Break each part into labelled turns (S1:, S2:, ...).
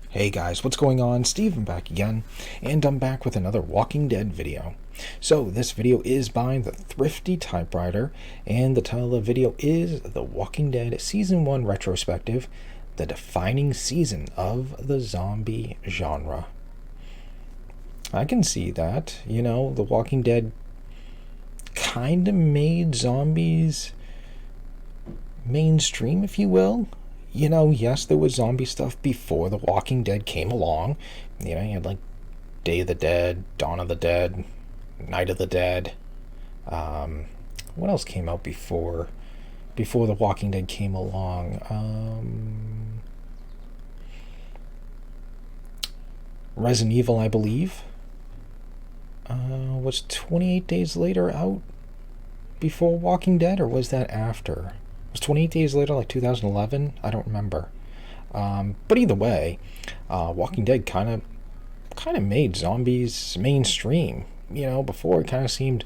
S1: Hey guys, what's going on? Steven back again, and I'm back with another Walking Dead video. So this video is by the Thrifty Typewriter, and the title of the video is The Walking Dead Season 1 Retrospective, the defining season of the zombie genre. I can see that, The Walking Dead kind of made zombies mainstream, if you will. Yes, there was zombie stuff before The Walking Dead came along. You had like Day of the Dead, Dawn of the Dead, Night of the Dead. What else came out before The Walking Dead came along? Resident Evil, I believe. Was 28 Days Later out before Walking Dead, or was that after? Was 28 Days Later like 2011? I don't remember. But either way, Walking Dead kind of made zombies mainstream. Before it kind of seemed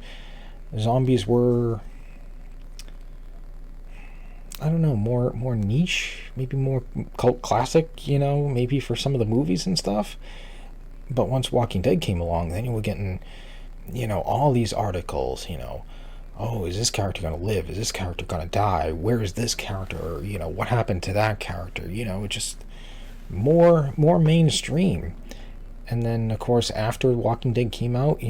S1: zombies were, I don't know, more niche, maybe more cult classic, maybe for some of the movies and stuff. But once Walking Dead came along, then you were getting, all these articles, oh, is this character going to live? Is this character going to die? Where is this character? What happened to that character? Just more mainstream. And then, of course, after Walking Dead came out,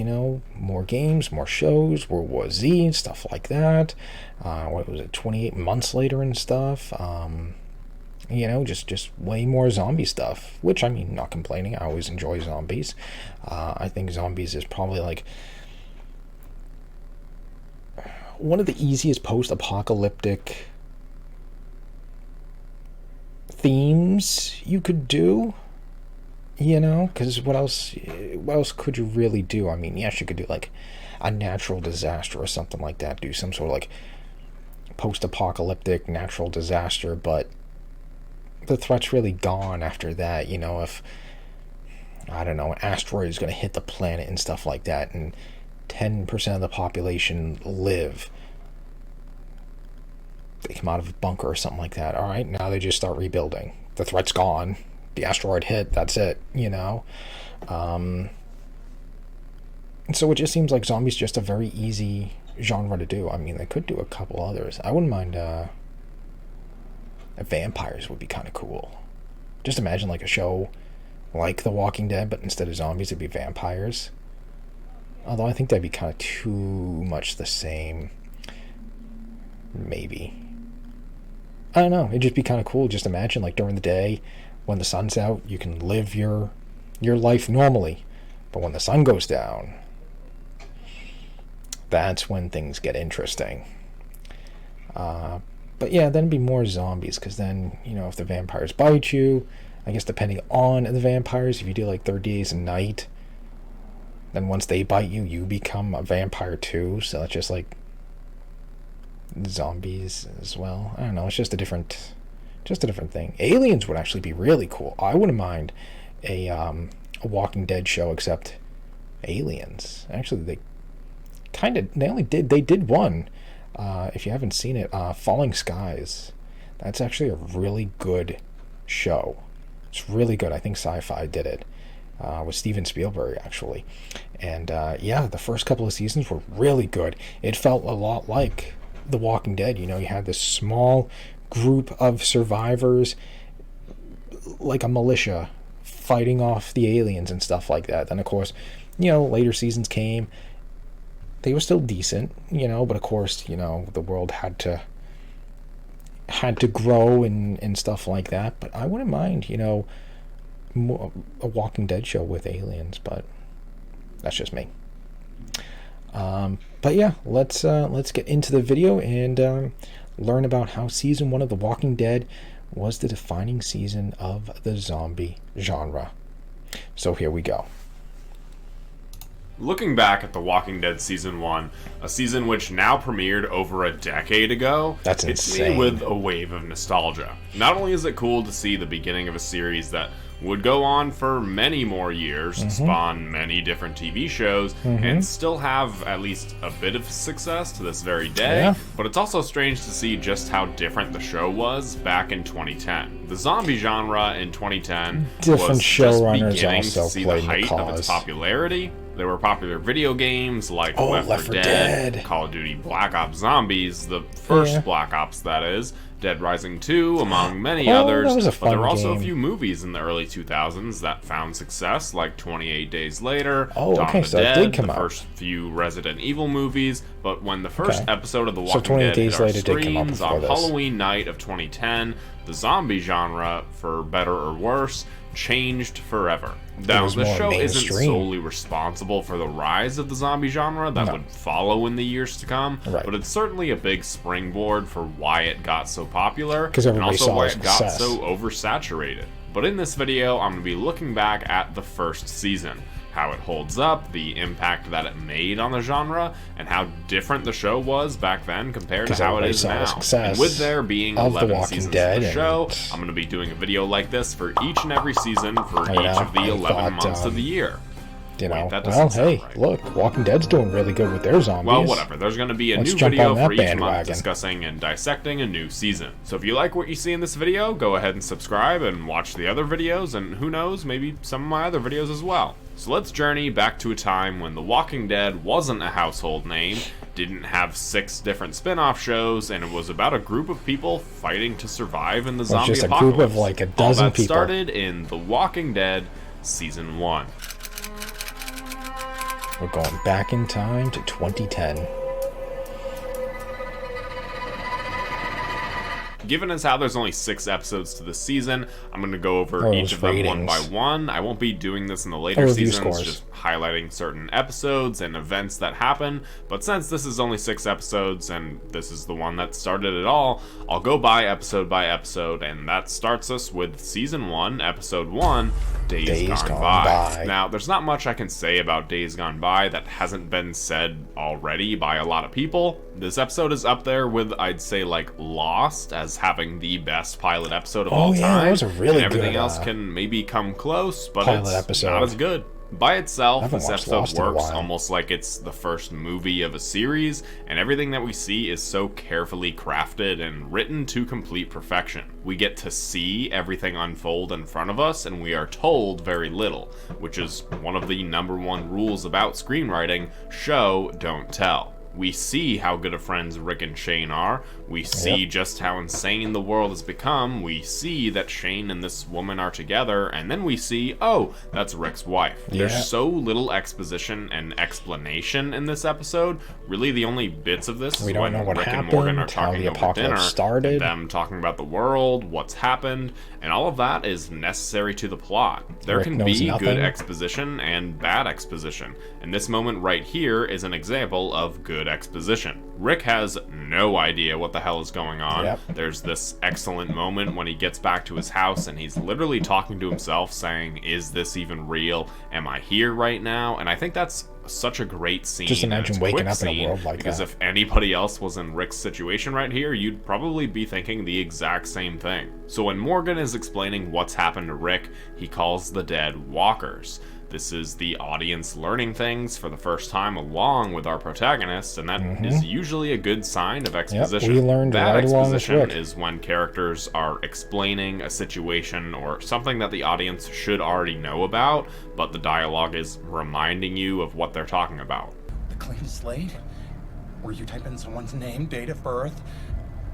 S1: more games, more shows, World War Z, stuff like that. What was it, 28 months later and stuff? Just way more zombie stuff, which, not complaining. I always enjoy zombies. I think zombies is probably like one of the easiest post-apocalyptic themes you could do, because what else could you really do? Yes, you could do like a natural disaster or something like that, do some sort of like post-apocalyptic natural disaster, but the threat's really gone after that. If, I don't know, an asteroid is going to hit the planet and stuff like that, and 10% of the population live. They come out of a bunker or something like that. All right, now they just start rebuilding. The threat's gone. The asteroid hit. That's it, And so it just seems like zombies just a very easy genre to do. They could do a couple others. I wouldn't mind. Vampires would be kind of cool. Just imagine like a show like The Walking Dead, but instead of zombies, it'd be vampires. Although I think that'd be kind of too much the same. Maybe. I don't know. It'd just be kind of cool. Just imagine, like, during the day, when the sun's out, you can live your life normally. But when the sun goes down, that's when things get interesting. But yeah, then it'd be more zombies, because then, if the vampires bite you, I guess depending on the vampires, if you do like 30 days a night, then once they bite you, you become a vampire too. So it's just like zombies as well. I don't know. It's just a different thing. Aliens would actually be really cool. I wouldn't mind a Walking Dead show, except aliens. Actually, they did one. If you haven't seen it, Falling Skies. That's actually a really good show. It's really good. I think Sci-Fi did it. With Steven Spielberg, actually. And the first couple of seasons were really good. It felt a lot like The Walking Dead. You had this small group of survivors, like a militia, fighting off the aliens and stuff like that. Then, of course, later seasons came. They were still decent, but of course, the world had to grow and stuff like that. But I wouldn't mind, a Walking Dead show with aliens, but that's just me. But yeah, let's get into the video and learn about how season 1 of The Walking Dead was the defining season of the zombie genre. So here we go.
S2: Looking back at The Walking Dead Season 1, a season which now premiered over a decade ago,
S1: That's
S2: hits
S1: insane.
S2: me with a wave of nostalgia. Not only is it cool to see the beginning of a series that would go on for many more years, spawn many different TV shows, and still have at least a bit of success to this very day, but it's also strange to see just how different the show was back in 2010. The zombie genre in 2010
S1: Different
S2: was just
S1: showrunners
S2: beginning
S1: also
S2: to see the
S1: played in the
S2: height of its
S1: cause.
S2: popularity. There were popular video games like
S1: Oh,
S2: Left 4 Dead, Call of Duty Black Ops Zombies, the first Black Ops that is, Dead Rising 2, among many others.
S1: That was a
S2: but there were
S1: fun
S2: also a
S1: game.
S2: few movies in the early 2000s that found success, like 28 Days Later,
S1: Oh,
S2: Dawn
S1: okay,
S2: of the
S1: so that
S2: Dead,
S1: did come
S2: the
S1: out.
S2: first few Resident Evil movies. But when the first
S1: Okay.
S2: episode of The
S1: So
S2: Walking
S1: 28
S2: Dead
S1: Days
S2: hit our
S1: Later did come out
S2: screens
S1: before
S2: on
S1: this.
S2: Halloween night of 2010, the zombie genre, for better or worse, changed forever. Now,
S1: was
S2: the
S1: more
S2: show isn't
S1: mainstream.
S2: solely responsible for the rise of the zombie genre that would follow in the years to come,
S1: Right.
S2: but it's certainly a big springboard for why it got so popular,
S1: 'Cause
S2: and
S1: everybody
S2: also
S1: saw
S2: why
S1: its
S2: it got
S1: success.
S2: so oversaturated. But in this video, I'm going to be looking back at the first season, how it holds up, the impact that it made on the genre, and how different the show was back then compared to
S1: 'Cause
S2: how it
S1: everybody
S2: is
S1: saw the
S2: now.
S1: success
S2: And with there being
S1: of The
S2: 11
S1: Walking
S2: seasons
S1: Dead
S2: of the show,
S1: and-
S2: I'm going to be doing a video like this for each and every season for
S1: You
S2: each
S1: know,
S2: of the
S1: I
S2: 11
S1: thought,
S2: months of the year.
S1: You know,
S2: that
S1: well,
S2: doesn't sound
S1: hey,
S2: right.
S1: look, Walking Dead's doing really good with their zombies.
S2: Well, whatever. There's going to be a
S1: Let's
S2: new
S1: jump
S2: video
S1: on that
S2: for each month
S1: bandwagon.
S2: discussing and dissecting a new season. So if you like what you see in this video, go ahead and subscribe and watch the other videos, and who knows, maybe some of my other videos as well. So let's journey back to a time when The Walking Dead wasn't a household name, didn't have 6 different spin-off shows, and it was about a group of people fighting to survive in the zombie
S1: just a
S2: apocalypse.
S1: group of, like, a dozen
S2: All that
S1: people.
S2: started in The Walking Dead Season 1.
S1: We're going back in time to 2010.
S2: Given as how there's only 6 episodes to the season, I'm going to go over
S1: Oh,
S2: each
S1: those
S2: of them one by
S1: ratings.
S2: one. I won't be doing this in the later
S1: review
S2: seasons,
S1: scores.
S2: just highlighting certain episodes and events that happen. But since this is only 6 episodes, and this is the one that started it all, I'll go by episode, and that starts us with Season 1, Episode 1, Days Gone By. Now, there's not much I can say about Days Gone By that hasn't been said already by a lot of people. This episode is up there with, I'd say, like, Lost as having the best pilot episode of all time.
S1: That was a really
S2: and everything
S1: good,
S2: else can maybe come close, but
S1: pilot
S2: it's
S1: episode.
S2: not as good. By itself,
S1: haven't
S2: this
S1: watched
S2: episode
S1: Lost in a
S2: works
S1: while.
S2: almost like it's the first movie of a series, and everything that we see is so carefully crafted and written to complete perfection. We get to see everything unfold in front of us, and we are told very little, which is one of the #1 rules about screenwriting: show, don't tell. We see how good of friends Rick and Shane are. We see just how insane the world has become. We see that Shane and this woman are together, and then we see, oh, that's Rick's wife. There's so little exposition and explanation in this episode. Really, the only bits of this
S1: We
S2: is
S1: don't
S2: when
S1: know what
S2: Rick and Morgan are
S1: happened, how
S2: talking
S1: the
S2: over
S1: apocalypse
S2: dinner,
S1: started.
S2: and them talking about the world, what's happened, and all of that is necessary to the plot. There
S1: Rick
S2: can
S1: knows
S2: be
S1: nothing.
S2: good exposition and bad exposition, and this moment right here is an example of good exposition. Rick has no idea what the hell is going on.
S1: Yep.
S2: There's this excellent moment when he gets back to his house and he's literally talking to himself saying, is this even real? Am I here right now? And I think that's such a great scene.
S1: Just
S2: and
S1: imagine
S2: it's a
S1: waking
S2: quick
S1: up in a
S2: scene,
S1: world like
S2: because
S1: that.
S2: if anybody else was in Rick's situation right here, you'd probably be thinking the exact same thing. So when Morgan is explaining what's happened to Rick, he calls the dead walkers. This is the audience learning things for the first time along with our protagonist, and that is usually a good sign of exposition.
S1: we learned
S2: Bad
S1: right along with
S2: exposition
S1: Rick.
S2: is when characters are explaining a situation or something that the audience should already know about, but the dialogue is reminding you of what they're talking about.
S3: The clean slate? Where you type in someone's name, date of birth,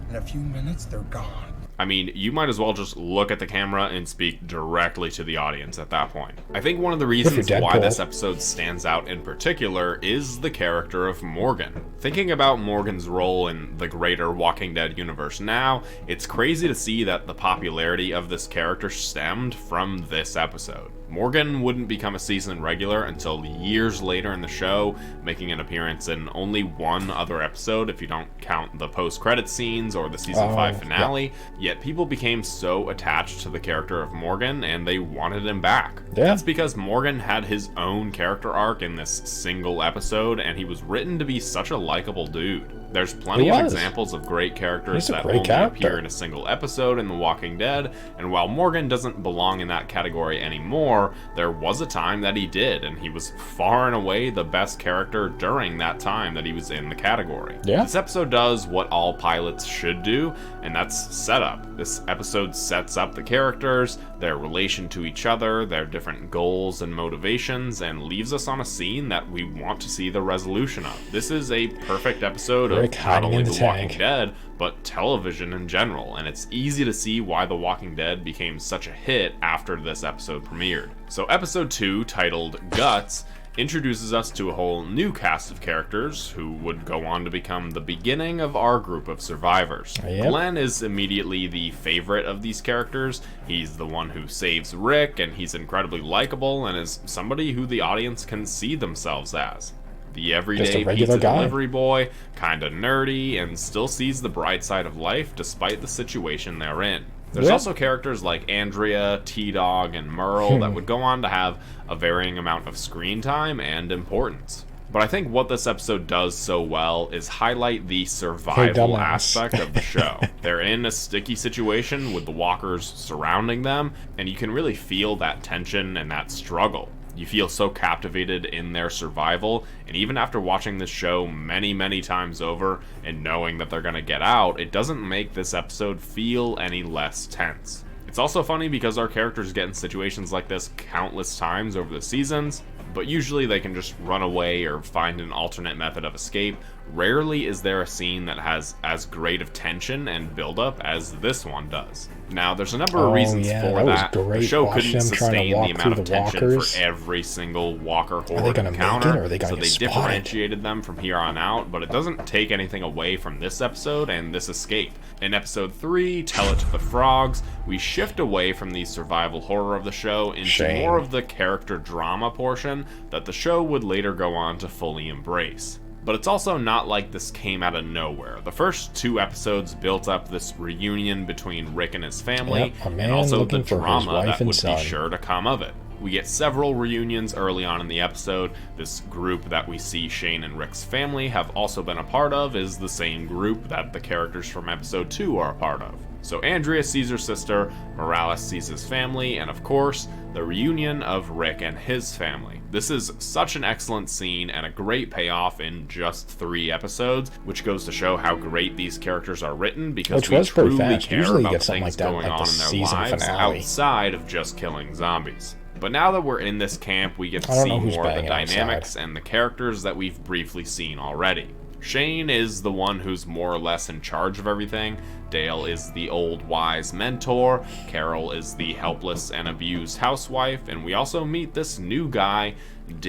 S3: in a few minutes they're gone.
S2: I mean, you might as well just look at the camera and speak directly to the audience at that point. I think one of the reasons why
S1: Deadpool.
S2: this episode stands out in particular is the character of Morgan. Thinking about Morgan's role in the greater Walking Dead universe now, it's crazy to see that the popularity of this character stemmed from this episode. Morgan wouldn't become a season regular until years later in the show, making an appearance in only one other episode if you don't count the post-credit scenes or the season 5 finale. Yet people became so attached to the character of Morgan and they wanted him back.
S1: Yeah.
S2: That's because Morgan had his own character arc in this single episode, and he was written to be such a likable dude. There's plenty
S1: He
S2: of
S1: was.
S2: examples of great characters
S1: He's a
S2: that
S1: great
S2: only
S1: character.
S2: appear in a single episode in The Walking Dead, and while Morgan doesn't belong in that category anymore, there was a time that he did, and he was far and away the best character during that time that he was in the category.
S1: Yeah.
S2: This episode does what all pilots should do, and that's setup. This episode sets up the characters, their relation to each other, their different goals and motivations, and leaves us on a scene that we want to see the resolution of. This is a perfect episode of
S1: Rick
S2: not
S1: hiding
S2: only
S1: in the
S2: The Walking
S1: tank.
S2: Dead, but television in general, and it's easy to see why The Walking Dead became such a hit after this episode premiered. So episode 2, titled Guts, introduces us to a whole new cast of characters who would go on to become the beginning of our group of survivors.
S1: Yep.
S2: Glenn is immediately the favorite of these characters. He's the one who saves Rick, and he's incredibly likable and is somebody who the audience can see themselves as. The everyday
S1: regular
S2: pizza
S1: guy.
S2: delivery boy, kinda nerdy, and still sees the bright side of life despite the situation they're in. There's
S1: Yep.
S2: also characters like Andrea, T-Dog, and Merle that would go on to have a varying amount of screen time and importance. But I think what this episode does so well is highlight the survival
S1: dumbass.
S2: aspect of the show. They're in a sticky situation with the walkers surrounding them, and you can really feel that tension and that struggle. You feel so captivated in their survival, and even after watching this show many, many times over and knowing that they're gonna get out, it doesn't make this episode feel any less tense. It's also funny because our characters get in situations like this countless times over the seasons, but usually they can just run away or find an alternate method of escape. Rarely is there a scene that has as great of tension and buildup as this one does. Now, there's a number of reasons
S1: yeah,
S2: for
S1: that was
S2: that. The
S1: great
S2: show
S1: watching
S2: couldn't
S1: them trying to
S2: sustain
S1: walk
S2: the amount
S1: through
S2: of
S1: the
S2: tension
S1: walkers.
S2: for every single walker
S1: they
S2: horde
S1: gonna make it,
S2: encounter,
S1: or are they gonna
S2: so they
S1: get spotted?
S2: differentiated them from here on out, but it doesn't take anything away from this episode and this escape. In episode 3, Tell It to the Frogs, we shift away from the survival horror of the show into
S1: Shame.
S2: more of the character drama portion that the show would later go on to fully embrace. But it's also not like this came out of nowhere. The first 2 episodes built up this reunion between Rick and his family,
S1: Yep, a man
S2: and also the
S1: looking for his
S2: drama
S1: wife
S2: that
S1: and
S2: would
S1: son.
S2: be sure to come of it. We get several reunions early on in the episode. This group that we see Shane and Rick's family have also been a part of is the same group that the characters from episode 2 are a part of. So Andrea sees her sister, Morales sees his family, and of course, the reunion of Rick and his family. This is such an excellent scene and a great payoff in just 3 episodes, which goes to show how great these characters are written because
S1: Which
S2: we
S1: was pretty
S2: truly
S1: fast.
S2: care
S1: Usually you
S2: about
S1: get something
S2: things
S1: like that,
S2: going
S1: like
S2: on
S1: the
S2: in their
S1: season
S2: lives
S1: finale.
S2: outside of just killing zombies. But now that we're in this camp, we get to
S1: I don't
S2: see
S1: know who's
S2: more of the
S1: banging outside.
S2: dynamics and the characters that we've briefly seen already. Shane is the one who's more or less in charge of everything. Dale is the old wise mentor. Carol is the helpless and abused housewife. And we also meet this new guy, Daryl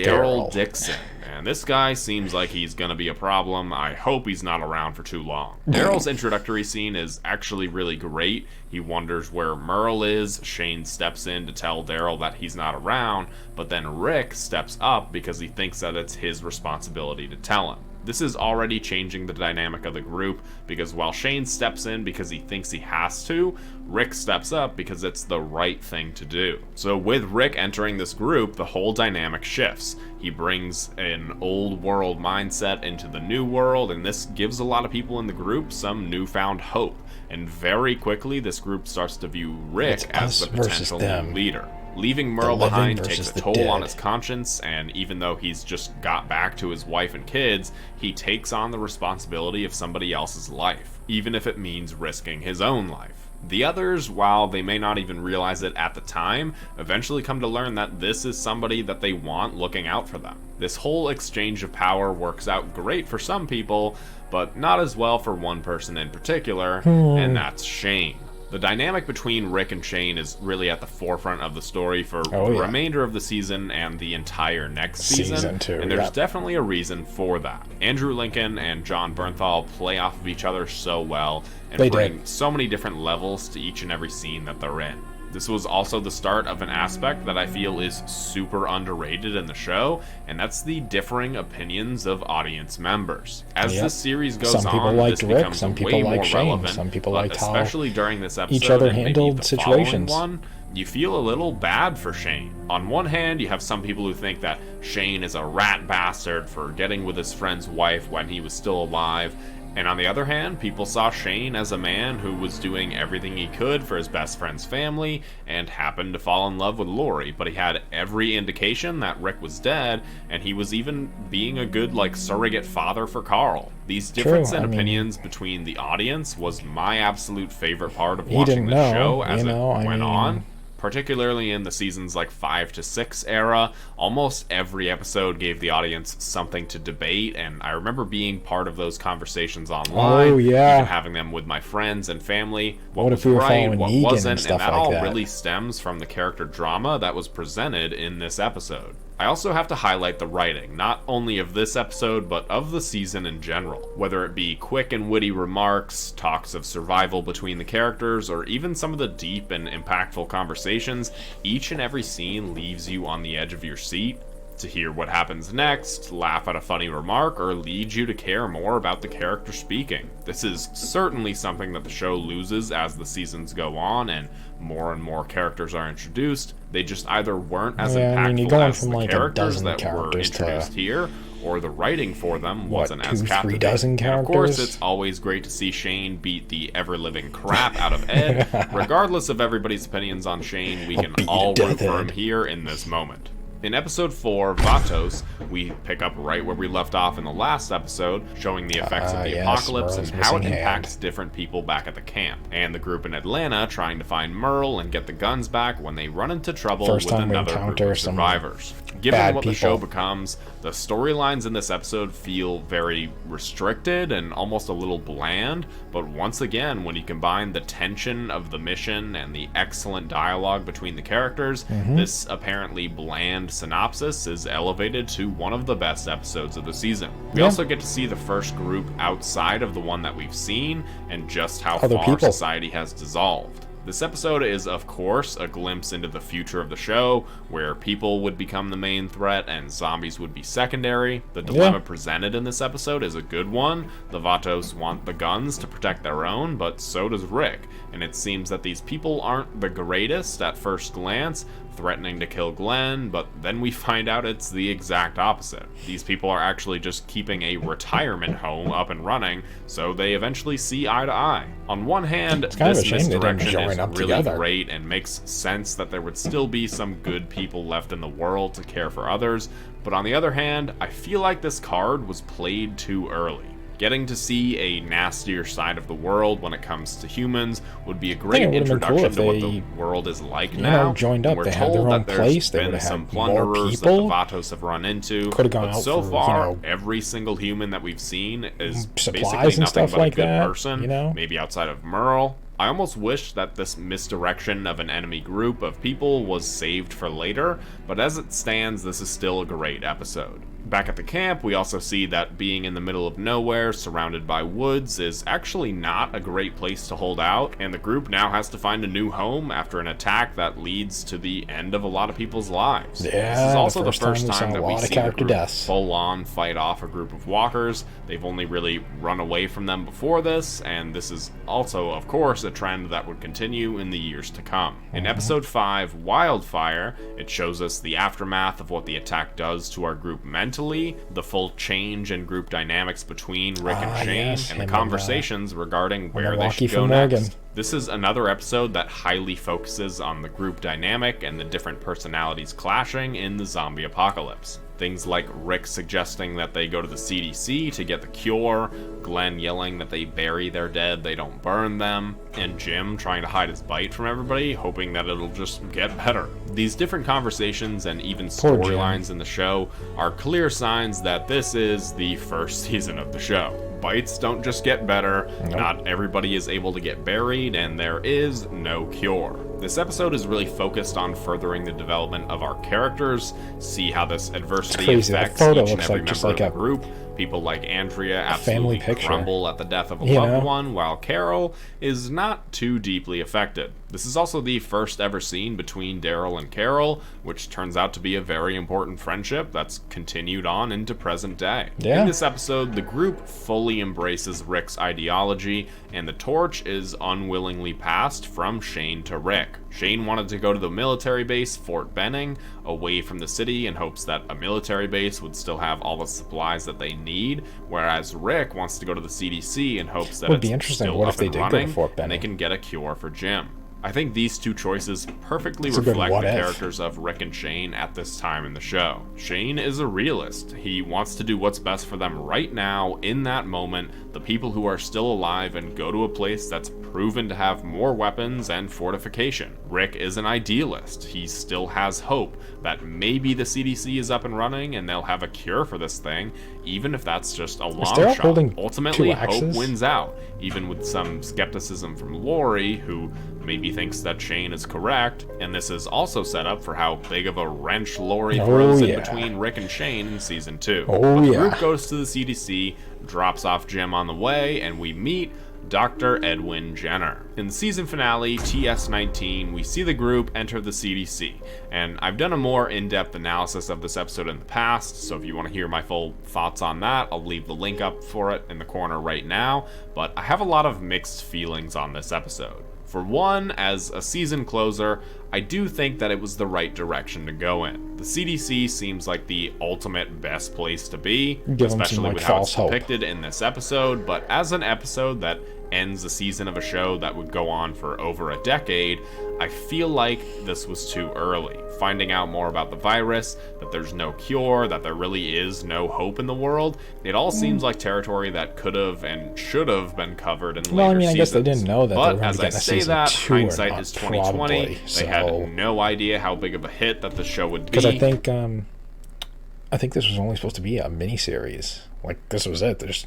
S1: Daryl.
S2: Dixon. And this guy seems like he's gonna be a problem. I hope he's not around for too long. Daryl's introductory scene is actually really great. He wonders where Merle is. Shane steps in to tell Daryl that he's not around, but then Rick steps up because he thinks that it's his responsibility to tell him. This is already changing the dynamic of the group because while Shane steps in because he thinks he has to, Rick steps up because it's the right thing to do. So with Rick entering this group, the whole dynamic shifts. He brings an old world mindset into the new world, and this gives a lot of people in the group some newfound hope. And very quickly, this group starts to view Rick
S1: It's
S2: as
S1: us
S2: the
S1: versus
S2: potential
S1: them.
S2: new leader. Leaving Merle
S1: living
S2: behind
S1: versus
S2: takes a
S1: the
S2: toll
S1: dead.
S2: on his conscience, and even though he's just got back to his wife and kids, he takes on the responsibility of somebody else's life, even if it means risking his own life. The others, while they may not even realize it at the time, eventually come to learn that this is somebody that they want looking out for them. This whole exchange of power works out great for some people, but not as well for one person in particular, and that's Shane. The dynamic between Rick and Shane is really at the forefront of the story for the
S1: yeah.
S2: remainder of the season and the entire next season,
S1: Season 2,
S2: and there's
S1: yep.
S2: definitely a reason for that. Andrew Lincoln and John Bernthal play off of each other so well and
S1: They
S2: bring
S1: did.
S2: so many different levels to each and every scene that they're in. This was also the start of an aspect that I feel is super underrated in the show, and that's the differing opinions of audience members. As
S1: Yep.
S2: this series goes
S1: Some people
S2: on,
S1: liked
S2: this
S1: Rick,
S2: becomes
S1: some people
S2: way
S1: liked
S2: more
S1: Shane,
S2: relevant,
S1: some people
S2: but
S1: liked how
S2: especially during this episode
S1: each other
S2: and maybe
S1: handled
S2: the
S1: situations.
S2: following one, you feel a little bad for Shane. On one hand, you have some people who think that Shane is a rat bastard for getting with his friend's wife when he was still alive, And on the other hand, people saw Shane as a man who was doing everything he could for his best friend's family and happened to fall in love with Lori, but he had every indication that Rick was dead, and he was even being a good, surrogate father for Carl. These difference in opinions between the audience was my absolute favorite part of watching the show as it went on. Particularly in the seasons 5 to 6 era, almost every episode gave the audience something to debate, and I remember being part of those conversations online.
S1: Oh, yeah.
S2: Even having them with my friends and family.
S1: What if we were following
S2: what
S1: Negan
S2: wasn't,
S1: and stuff
S2: and that
S1: like
S2: all
S1: that?
S2: really stems from the character drama that was presented in this episode. I also have to highlight the writing, not only of this episode, but of the season in general. Whether it be quick and witty remarks, talks of survival between the characters, or even some of the deep and impactful conversations, each and every scene leaves you on the edge of your seat to hear what happens next, laugh at a funny remark, or lead you to care more about the character speaking. This is certainly something that the show loses as the seasons go on and more characters are introduced. They just either weren't as impactful as the characters that were introduced here, or the writing for them wasn't as captivating.
S1: 2-3 dozen characters?
S2: And of course, it's always great to see Shane beat the ever-living crap out of Ed. Regardless of everybody's opinions on Shane, we can all root for him here in this moment. In episode 4, Vatos, we pick up right where we left off in the last episode, showing the effects of the apocalypse and how it impacts different people back at the camp, and the group in Atlanta trying to find Merle and get the guns back when they run into trouble with another group of survivors. Given what the show becomes, the storylines in this episode feel very restricted and almost a little bland, but once again, when you combine the tension of the mission and the excellent dialogue between the characters, this apparently bland synopsis is elevated to one of the best episodes of the season. We also get to see the first group outside of the one that we've seen and just how far society has dissolved. This episode is, of course, a glimpse into the future of the show, where people would become the main threat and zombies would be secondary. The dilemma presented in this episode is a good one. The Vatos want the guns to protect their own, but so does Rick, and it seems that these people aren't the greatest at first glance, threatening to kill Glenn, but then we find out it's the exact opposite. These people are actually just keeping a retirement home up and running, so they eventually see eye to eye. On one hand, this misdirection is really great and makes sense that there would still be some good people left in the world to care for others, but on the other hand, I feel like this card was played too early. Getting to see a nastier side of the world when it comes to humans would be a great introduction to what the world is like now.
S1: Joined up, they had their own place. They would have
S2: some
S1: had more
S2: plunderers
S1: people.
S2: that the Vatos have run into.
S1: Could have gone
S2: but
S1: out
S2: so
S1: for,
S2: far, every single human that we've seen is
S1: supplies
S2: basically
S1: and
S2: nothing
S1: stuff
S2: but
S1: like
S2: a good
S1: that,
S2: person. Maybe outside of Merle. I almost wish that this misdirection of an enemy group of people was saved for later, but as it stands, this is still a great episode. Back at the camp, we also see that being in the middle of nowhere, surrounded by woods, is actually not a great place to hold out, and the group now has to find a new home after an attack that leads to the end of a lot of people's lives.
S1: Yeah,
S2: this is also the first time that we
S1: we
S2: see the group full-on fight off a group of walkers. They've only really run away from them before this, and this is also, of course, a trend that would continue in the years to come. In episode 5, Wildfire, it shows us the aftermath of what the attack does to our group mentally, the full change in group dynamics between Rick and Shane, and the conversations regarding where they should go next. This is another episode that highly focuses on the group dynamic and the different personalities clashing in the zombie apocalypse. Things like Rick suggesting that they go to the CDC to get the cure, Glenn yelling that they bury their dead, they don't burn them, and Jim trying to hide his bite from everybody, hoping that it'll just get better. These different conversations and even storylines in the show are clear signs that this is the first season of the show. Bites don't just get better, not everybody is able to get buried, and there is no cure. This episode is really focused on furthering the development of our characters, see how this adversity affects each and every member of the group. People like Andrea absolutely crumble at the death of a loved one, while Carol is not too deeply affected. This is also the first ever scene between Daryl and Carol, which turns out to be a very important friendship that's continued on into present day. In this episode, the group fully embraces Rick's ideology, and the torch is unwillingly passed from Shane to Rick. Shane wanted to go to the military base, Fort Benning, away from the city in hopes that a military base would still have all the supplies that they need, whereas Rick wants to go to the CDC in hopes that
S1: Would be
S2: it's
S1: interesting.
S2: still
S1: What
S2: up
S1: if they
S2: and
S1: did go to
S2: running
S1: Fort
S2: and
S1: Benning?
S2: they can get a cure for Jim. I think these two choices perfectly
S1: It's a good
S2: reflect
S1: what
S2: the
S1: if.
S2: characters of Rick and Shane at this time in the show. Shane is a realist. He wants to do what's best for them right now, in that moment, the people who are still alive, and go to a place that's proven to have more weapons and fortification. Rick is an idealist. He still has hope that maybe the CDC is up and running and they'll have a cure for this thing, even if that's just a long
S1: Daryl
S2: shot.
S1: holding
S2: Ultimately,
S1: two
S2: hope
S1: axes?
S2: wins out, even with some skepticism from Lori, who maybe thinks that Shane is correct, and this is also set up for how big of a wrench Lori throws in between Rick and Shane in season 2. But the group goes to the CDC, drops off Jim on the way, and we meet Dr. Edwin Jenner. In the season finale, TS19, we see the group enter the CDC, and I've done a more in-depth analysis of this episode in the past, so if you want to hear my full thoughts on that, I'll leave the link up for it in the corner right now, but I have a lot of mixed feelings on this episode. For one, as a season closer, I do think that it was the right direction to go in. The CDC seems like the ultimate best place to be, especially with how it's depicted in this episode, but as an episode that ends a season of a show that would go on for over a decade, I feel like this was too early. Finding out more about the virus, that there's no cure, that there really is no hope in the world, it all seems like territory that could have and should have been covered in later seasons.
S1: Well, I mean, I guess they didn't know that they were going to get a
S2: say
S1: season
S2: that,
S1: 2
S2: hindsight is 2020.
S1: probably,
S2: They had no idea how big of a hit that the show would be.
S1: Because I think this was only supposed to be a miniseries. Like, this was it. There's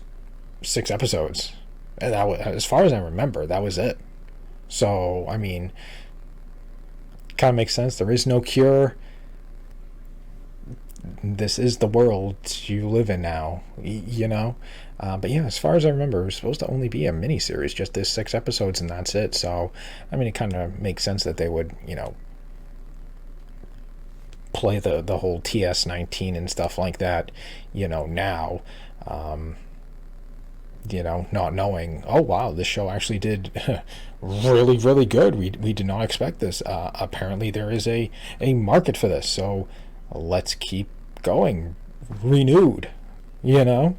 S1: 6 episodes. And that was, as far as I remember, that was it. So, I mean, kind of makes sense. There is no cure. This is the world you live in now, you know? But yeah, as far as I remember, it was supposed to only be a miniseries, just this 6 episodes, and that's it. So, I mean, it kind of makes sense that they would, you know, play the whole TS19 and stuff like that, you know, now. You know, not knowing, oh wow, this show actually did really, really good. We did not expect this. Apparently there is a market for this, so let's keep going. Renewed, you know?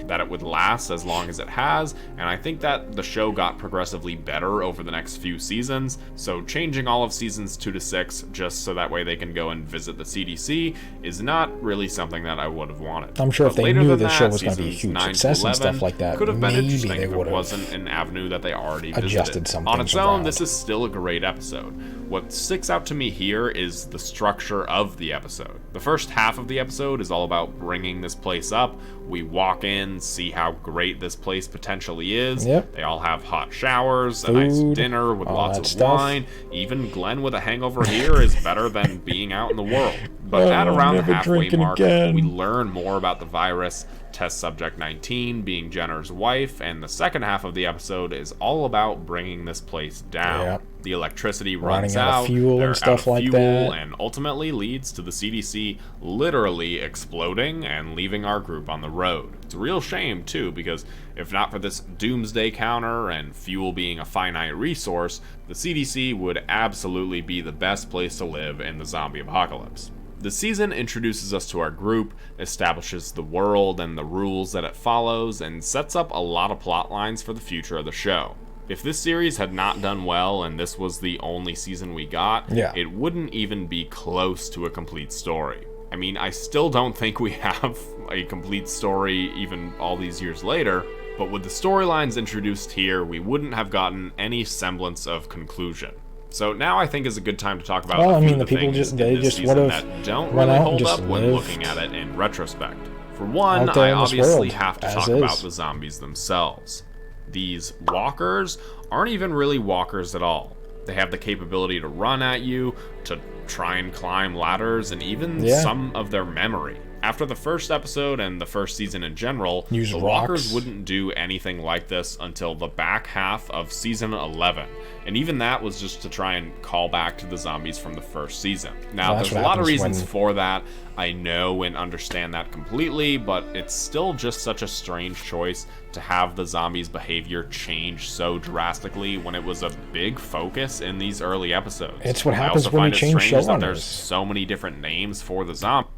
S2: That it would last as long as it has, and I think that the show got progressively better over the next few seasons, so changing all of seasons 2 to 6 just so that way they can go and visit the CDC is not really something that I would have wanted.
S1: I'm sure
S2: but
S1: if they
S2: later
S1: knew
S2: than
S1: the
S2: that,
S1: show was going to be a huge
S2: 9 to
S1: success
S2: 11
S1: and stuff like that,
S2: could have been
S1: maybe
S2: interesting
S1: they
S2: if
S1: would
S2: it
S1: have
S2: wasn't an avenue that they already
S1: adjusted
S2: visited.
S1: some
S2: On
S1: things
S2: its own,
S1: around.
S2: this is still a great episode. What sticks out to me here is the structure of the episode. The first half of the episode is all about bringing this place up. We walk in, see how great this place potentially is.
S1: Yep.
S2: They all have hot showers,
S1: Food,
S2: a nice dinner with
S1: all
S2: lots
S1: that
S2: of
S1: stuff.
S2: wine. Even Glenn with a hangover here is better than being out in the world. But at around the
S1: never
S2: halfway
S1: drinking
S2: mark,
S1: again.
S2: we learn more about the virus, test subject 19 being Jenner's wife, and the second half of the episode is all about bringing this place down.
S1: Yep.
S2: The electricity
S1: Running
S2: runs
S1: out of
S2: out,
S1: fuel
S2: they're
S1: and stuff
S2: out of
S1: like
S2: fuel,
S1: that.
S2: and ultimately leads to the CDC literally exploding and leaving our group on the road. It's a real shame, too, because if not for this doomsday counter and fuel being a finite resource, the CDC would absolutely be the best place to live in the zombie apocalypse. The season introduces us to our group, establishes the world and the rules that it follows, and sets up a lot of plot lines for the future of the show. If this series had not done well and this was the only season we got, it wouldn't even be close to a complete story. I mean, I still don't think we have a complete story even all these years later, but with the storylines introduced here, we wouldn't have gotten any semblance of conclusion. So now I think is a good time to talk about a few of the things in this season that don't really hold up when looking at it in retrospect. For one, I obviously have to talk about the zombies themselves. These walkers aren't even really walkers at all. They have the capability to run at you, to try and climb ladders, and even some of their memory. After the first episode and the first season in general, the walkers wouldn't do anything like this until the back half of season 11. And even that was just to try and call back to the zombies from the first season. Now, there's a lot of reasons for that. I know and understand that completely, but it's still just such a strange choice to have the zombies' behavior change so drastically when it was a big focus in these early episodes.
S1: It's what happens when you change showrunners.
S2: There's so many different names for the zombies.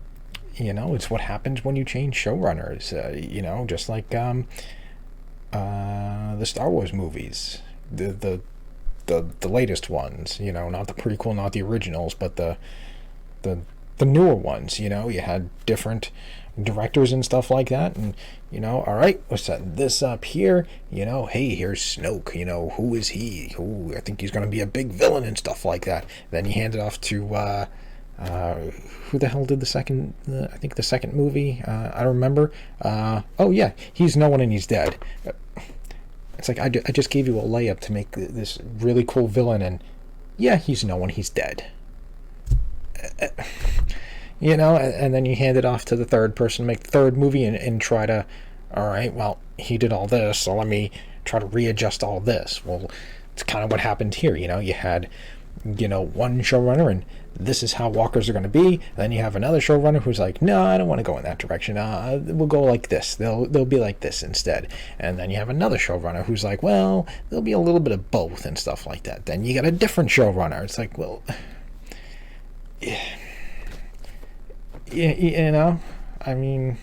S1: You know, it's what happens when you change showrunners. You know, just like the Star Wars movies, the latest ones. You know, not the prequel, not the originals, but the the newer ones. You know, you had different directors and stuff like that, and you know, all right, we're setting this up here. You know, hey, here's Snoke. You know, who is he? Who, I think he's going to be a big villain and stuff like that. Then you hand it off to who the hell did the second? I think the second movie. I don't remember. Oh yeah, he's no one and he's dead. It's like I just gave you a layup to make this really cool villain, and yeah, he's no one, he's dead. You know, and then you hand it off to the third person to make the third movie and try to, all right, well, he did all this, so let me try to readjust all this. Well, it's kind of what happened here. You know, you had, you know, one showrunner, and this is how walkers are going to be. And then you have another showrunner who's like, no, I don't want to go in that direction. We'll go like this. They'll be like this instead. And then you have another showrunner who's like, well, there'll be a little bit of both and stuff like that. Then you got a different showrunner. It's like, well, yeah. You know, I mean,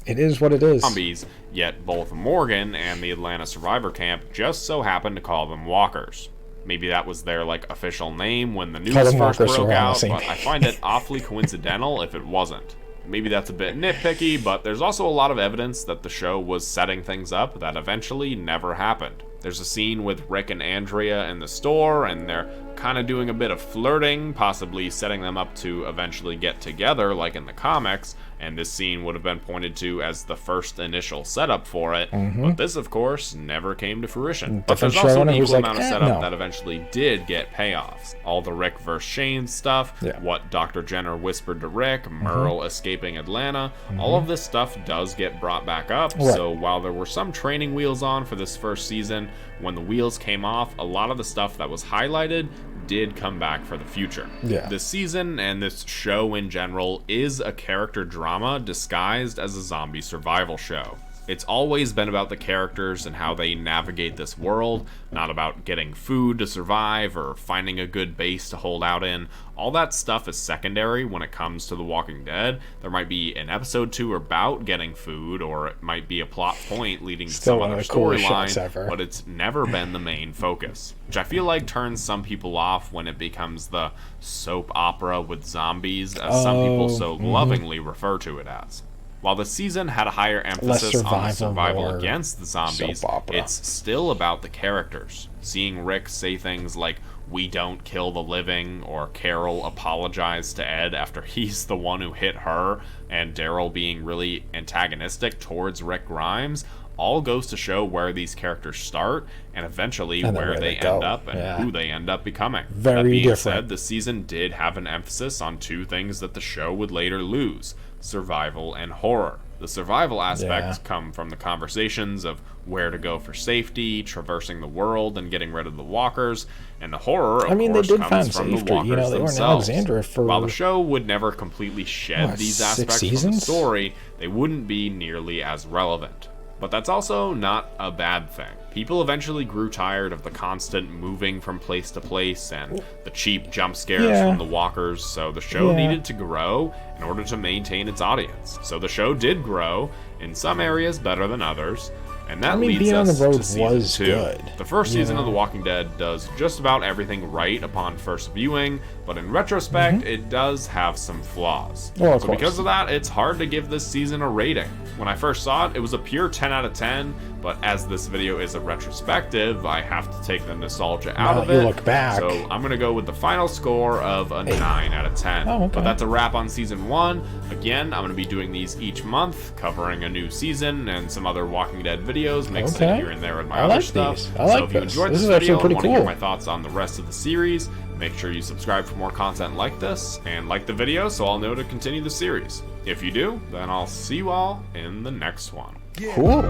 S1: it is what it is.
S2: Zombies, yet both Morgan and the Atlanta Survivor Camp just so happened to call them walkers. Maybe that was their, like, official name when the news first broke out, but I find it awfully coincidental if it wasn't. Maybe that's a bit nitpicky, but there's also a lot of evidence that the show was setting things up that eventually never happened. There's a scene with Rick and Andrea in the store, and they're kind of doing a bit of flirting, possibly setting them up to eventually get together like in the comics, and this scene would have been pointed to as the first initial setup for it, but this, of course, never came to fruition. But there's also an equal amount of setup that eventually did get payoffs. All the Rick vs. Shane stuff, what Dr. Jenner whispered to Rick, Merle escaping Atlanta, all of this stuff does get brought back up, so while there were some training wheels on for this first season, when the wheels came off, a lot of the stuff that was highlighted did come back for the future. This season and this show in general is a character drama disguised as a zombie survival show. It's always been about the characters and how they navigate this world, not about getting food to survive or finding a good base to hold out in. All that stuff is secondary when it comes to The Walking Dead. There might be an episode 2 about getting food, or it might be a plot point leading to some other storyline, but it's never been the main focus, which I feel like turns some people off when it becomes the soap opera with zombies, as some people so lovingly refer to it as. While the season had a higher emphasis on the survival against the zombies, it's still about the characters. Seeing Rick say things like, "We don't kill the living," or Carol apologize to Ed after he's the one who hit her, and Daryl being really antagonistic towards Rick Grimes, all goes to show where these characters start and eventually where they end up and who they end up becoming. That being said, the season did have an emphasis on two things that the show would later lose: survival and horror. The survival aspects come from the conversations of where to go for safety, traversing the world, and getting rid of the walkers, and the horror, of course, comes from the walkers themselves. While the show would never completely shed these aspects from the story, they wouldn't be nearly as relevant. But that's also not a bad thing. People eventually grew tired of the constant moving from place to place and the cheap jump scares from the walkers, so the show needed to grow in order to maintain its audience. So the show did grow, in some areas better than others, and that leads us to season 2. The first season of The Walking Dead does just about everything right upon first viewing, but in retrospect, it does have some flaws. So because of that, it's hard to give this season a rating. When I first saw it, it was a pure 10 out of 10, but as this video is a retrospective, I have to take the nostalgia out of it. Look back. So I'm going to go with the final score of a 9 out of 10. But that's a wrap on season 1. Again, I'm going to be doing these each month, covering a new season and some other Walking Dead videos, mixed in here and there with my other stuff. So if you enjoyed this video and want to hear my thoughts on the rest of the series, make sure you subscribe for more content like this, and like the video so I'll know to continue the series. If you do, then I'll see you all in the next one.
S1: Cool.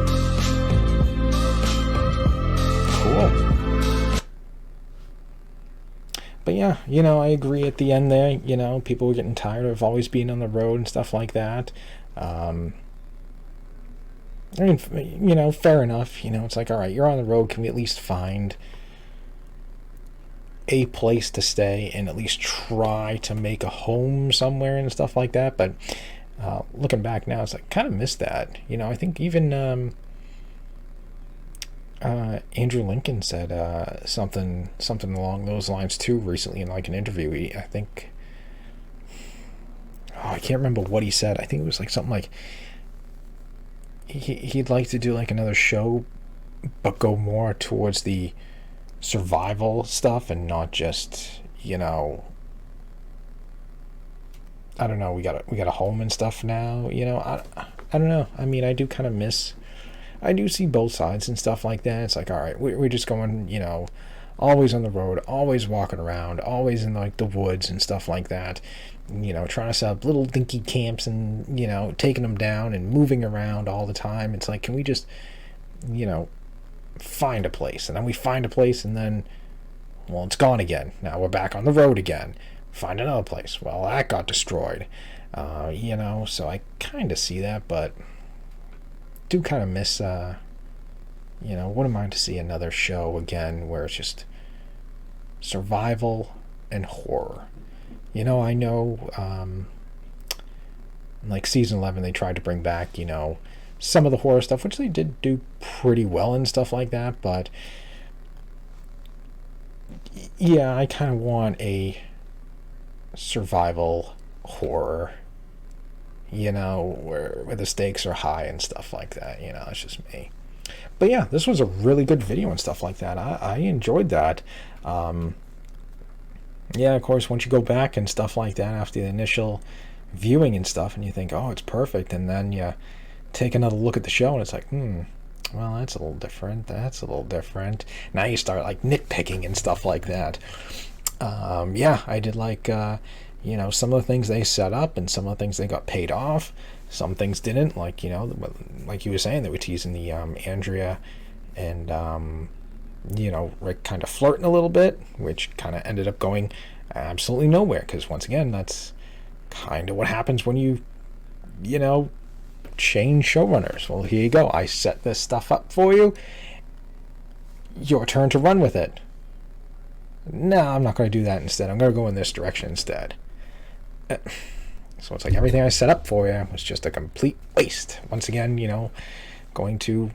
S1: But yeah, you know, I agree at the end there, you know, people were getting tired of always being on the road and stuff like that. I mean, you know, fair enough. You know, it's like, all right, you're on the road. Can we at least find a place to stay and at least try to make a home somewhere and stuff like that. But looking back now, it's like, kind of miss that. I think even Andrew Lincoln said something along those lines too recently in like an interview. I think, I can't remember what he said. I think it was like something like he'd like to do like another show, but go more towards the survival stuff and not just, I don't know, we got a home and stuff now. I don't know. I mean, I do kind of miss. I do see both sides and stuff like that. It's like, all right, we're just going, always on the road, always walking around, always in like the woods and stuff like that. Trying to set up little dinky camps and, taking them down and moving around all the time. It's like, can we just, find a place? And then we find a place and then, well, it's gone again. Now we're back on the road again. Find another place. Well, that got destroyed. So I kind of see that, but do kind of miss, wouldn't mind to see another show again where it's just survival and horror. I know, like season 11, they tried to bring back, some of the horror stuff, which they did do pretty well and stuff like that, but yeah, I kind of want a survival horror, where the stakes are high and stuff like that. It's just me. But yeah, this was a really good video and stuff like that. I enjoyed that. Yeah, of course, once you go back and stuff like that after the initial viewing and stuff, and you think, oh, it's perfect, and then you take another look at the show, and it's like, well, that's a little different. That's a little different. Now you start like nitpicking and stuff like that. Yeah, I did like, some of the things they set up and some of the things they got paid off. Some things didn't, like, like you were saying, they were teasing the Andrea and, Rick kind of flirting a little bit, which kind of ended up going absolutely nowhere, because once again, that's kind of what happens when you, change showrunners. Well, here you go. I set this stuff up for you. Your turn to run with it. No, I'm not going to do that instead. I'm going to go in this direction instead. So it's like everything I set up for you was just a complete waste. Once again, going to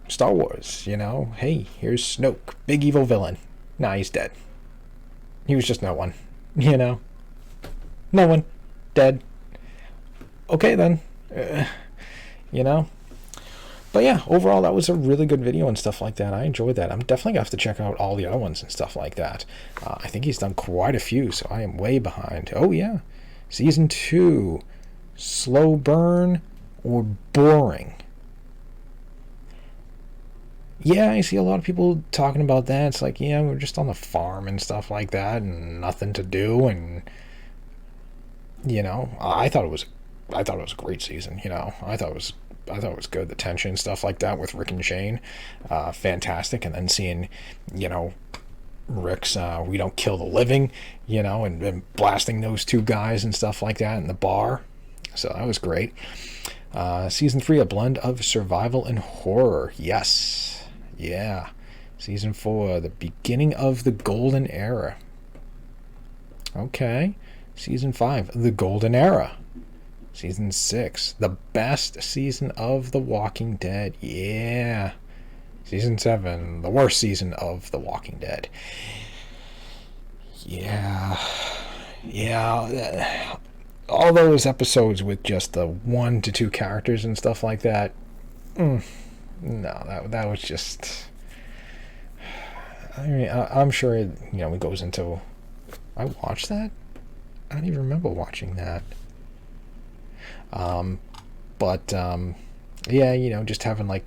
S1: Star Wars, hey, here's Snoke, big evil villain. Nah, he's dead. He was just no one, no one, dead. Okay then, But yeah, overall, that was a really good video and stuff like that. I enjoyed that. I'm definitely going to have to check out all the other ones and stuff like that. I think he's done quite a few, so I am way behind. Oh, yeah. Season 2. Slow burn or boring? Yeah, I see a lot of people talking about that. It's like, yeah, we're just on the farm and stuff like that and nothing to do. And, I thought it was a great season. I thought it was good. The tension, stuff like that with Rick and Shane, fantastic. And then seeing, Rick's We Don't Kill the Living, and blasting those two guys and stuff like that in the bar. So that was great. Season 3, a blend of survival and horror. Yes. Yeah. Season 4, the beginning of the golden era. Okay. Season 5, the golden era. Season 6, the best season of The Walking Dead. Yeah. Season 7, the worst season of The Walking Dead. Yeah. Yeah. All those episodes with just the 1 to 2 characters and stuff like that. No, that was just... I mean, I'm sure, it goes into... I watched that? I don't even remember watching that. Yeah, just having like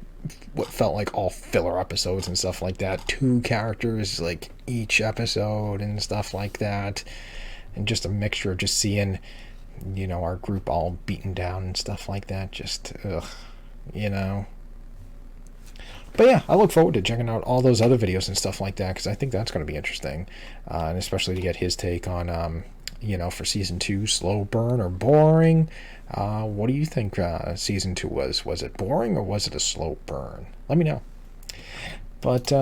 S1: what felt like all filler episodes and stuff like that. 2 characters like each episode and stuff like that, and just a mixture of just seeing, our group all beaten down and stuff like that. Just, But yeah, I look forward to checking out all those other videos and stuff like that, because I think that's going to be interesting, and especially to get his take on, for season 2, slow burn or boring. What do you think season 2 was? Was it boring or was it a slow burn? Let me know. But,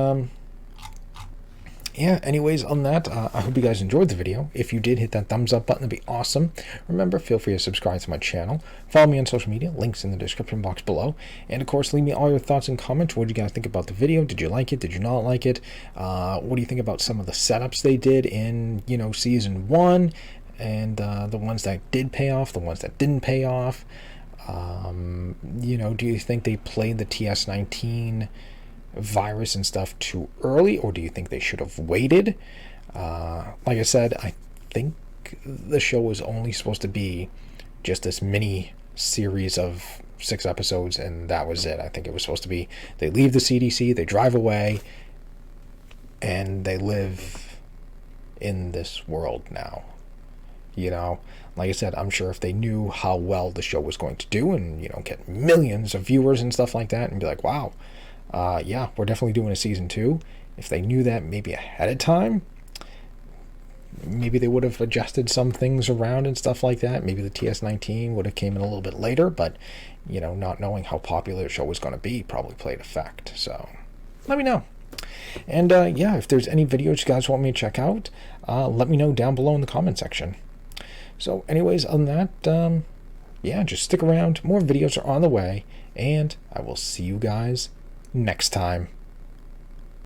S1: yeah, anyways, on that, I hope you guys enjoyed the video. If you did, hit that thumbs up button. That'd be awesome. Remember, feel free to subscribe to my channel. Follow me on social media. Links in the description box below. And, of course, leave me all your thoughts and comments. What did you guys think about the video? Did you like it? Did you not like it? What do you think about some of the setups they did in, Season 1? And the ones that did pay off, the ones that didn't pay off? Do you think they played the TS19 virus and stuff too early, or do you think they should have waited? Like I said, I think the show was only supposed to be just this mini series of 6 episodes, and that was it. I think it was supposed to be they leave the CDC, they drive away, and they live in this world now. Like I said, I'm sure if they knew how well the show was going to do and, get millions of viewers and stuff like that and be like, wow, yeah, we're definitely doing a season 2. If they knew that maybe ahead of time, maybe they would have adjusted some things around and stuff like that. Maybe the TS19 would have came in a little bit later, but, not knowing how popular the show was going to be probably played effect. So let me know. And, yeah, if there's any videos you guys want me to check out, let me know down below in the comment section. So anyways, other than that, yeah, just stick around. More videos are on the way, and I will see you guys next time.